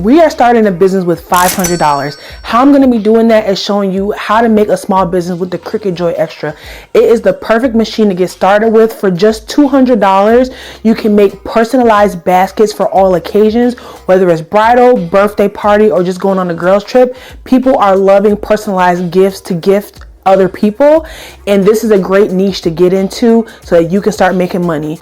we are starting a business with $500. How I'm going to be doing that is showing you how to make a small business with the Cricut Joy Xtra. It is the perfect machine to get started with. For just $200, you can make personalized baskets for all occasions, whether it's bridal, birthday party, or just going on a girls trip. People are loving personalized gifts to gift other people, and this is a great niche to get into so that you can start making money.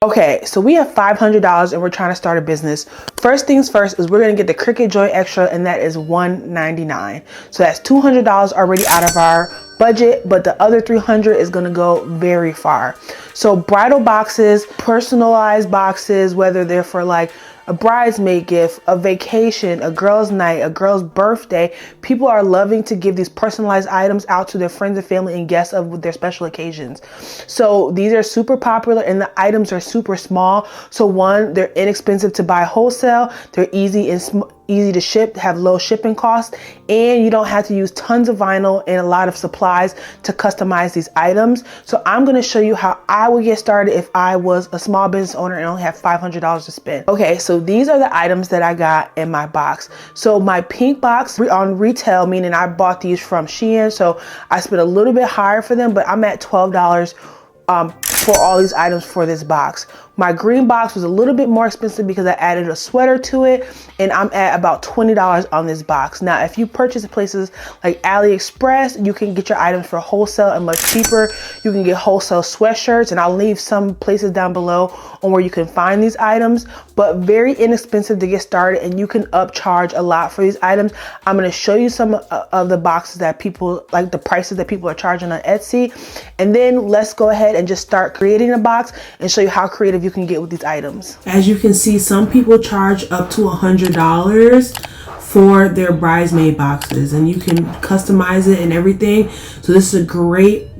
Okay, so we have $500 and we're trying to start a business. First things first is we're going to get the Cricut Joy Xtra, and that is $199. So that's $200 already out of our budget, but the other $300 is going to go very far. So bridal boxes, personalized boxes, whether they're for like a bridesmaid gift, a vacation, a girl's night, a girl's birthday. People are loving to give these personalized items out to their friends and family and guests of their special occasions. So these are super popular, and the items are super small. So one, they're inexpensive to buy wholesale. They're easy to ship, have low shipping costs, and you don't have to use tons of vinyl and a lot of supplies to customize these items. So I'm going to show you how I would get started if I was a small business owner and only have $500 to spend. Okay, so these are the items that I got in my box. So my pink box on retail, meaning I bought these from Shein, so I spent a little bit higher for them, but I'm at $12 for all these items for this box. My green box was a little bit more expensive because I added a sweater to it, and I'm at about $20 on this box. Now, if you purchase at places like AliExpress, you can get your items for wholesale and much cheaper. You can get wholesale sweatshirts, and I'll leave some places down below on where you can find these items, but very inexpensive to get started, and you can upcharge a lot for these items. I'm going to show you some of the boxes that people, like the prices that people are charging on Etsy, and then let's go ahead and just start creating a box and show you how creative you can get with these items. As you can see, some people charge up to $100 for their bridesmaid boxes, and you can customize it and everything. So this is a great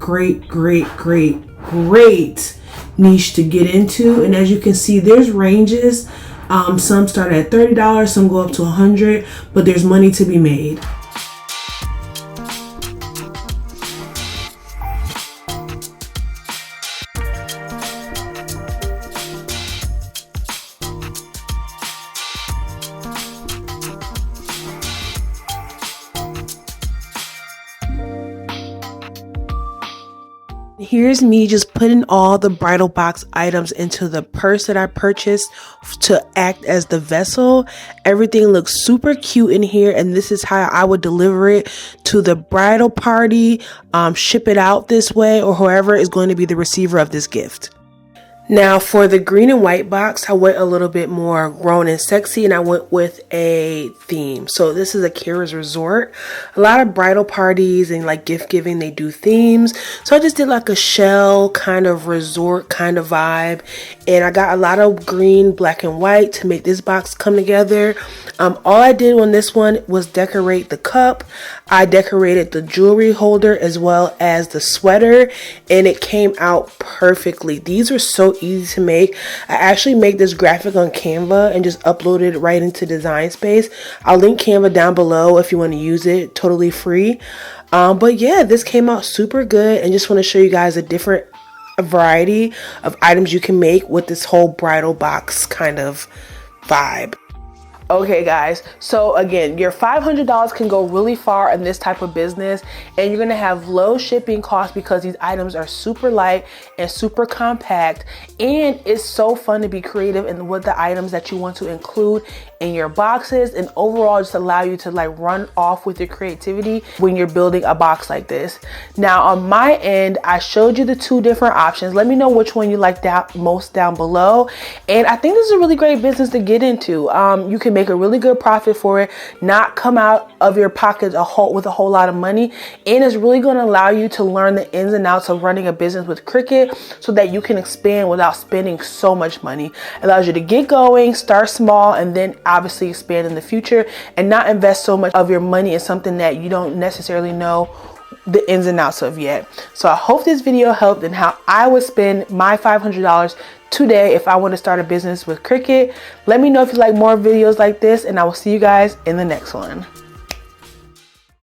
niche to get into. And as you can see, there's ranges. Some start at $30, some go up to $100, but there's money to be made. Here's me just putting all the bridal box items into the purse that I purchased to act as the vessel. Everything looks super cute in here, and this is how I would deliver it to the bridal party, ship it out this way, or whoever is going to be the receiver of this gift. Now for the green and white box, I went a little bit more grown and sexy, and I went with a theme. So this is a Kira's Resort. A lot of bridal parties and like gift giving, they do themes. So I just did like a shell kind of resort kind of vibe. And I got a lot of green, black, and white to make this box come together. All I did on this one was decorate the cup. I decorated the jewelry holder as well as the sweater, and it came out perfectly. These were so easy to make. I actually made this graphic on Canva and just uploaded it right into Design Space. I'll link Canva down below if you want to use it, totally free. But yeah, this came out super good, and just want to show you guys a variety of items you can make with this whole bridal box kind of vibe. Okay guys, so again, your $500 can go really far in this type of business, and you're gonna have low shipping costs because these items are super light and super compact, and it's so fun to be creative in what the items that you want to include in your boxes, and overall just allow you to like run off with your creativity when you're building a box like this. Now on my end, I showed you the two different options. Let me know which one you like most down below, and I think this is a really great business to get into. You can make a really good profit for it, not come out of your pocket with a whole lot of money, and it's really going to allow you to learn the ins and outs of running a business with Cricut so that you can expand without spending so much money. It allows you to get going, start small, and then obviously expand in the future, and not invest so much of your money in something that you don't necessarily know the ins and outs of yet. So I hope this video helped in how I would spend my $500 today if I want to start a business with Cricut. Let me know if you like more videos like this, and I will see you guys in the next one.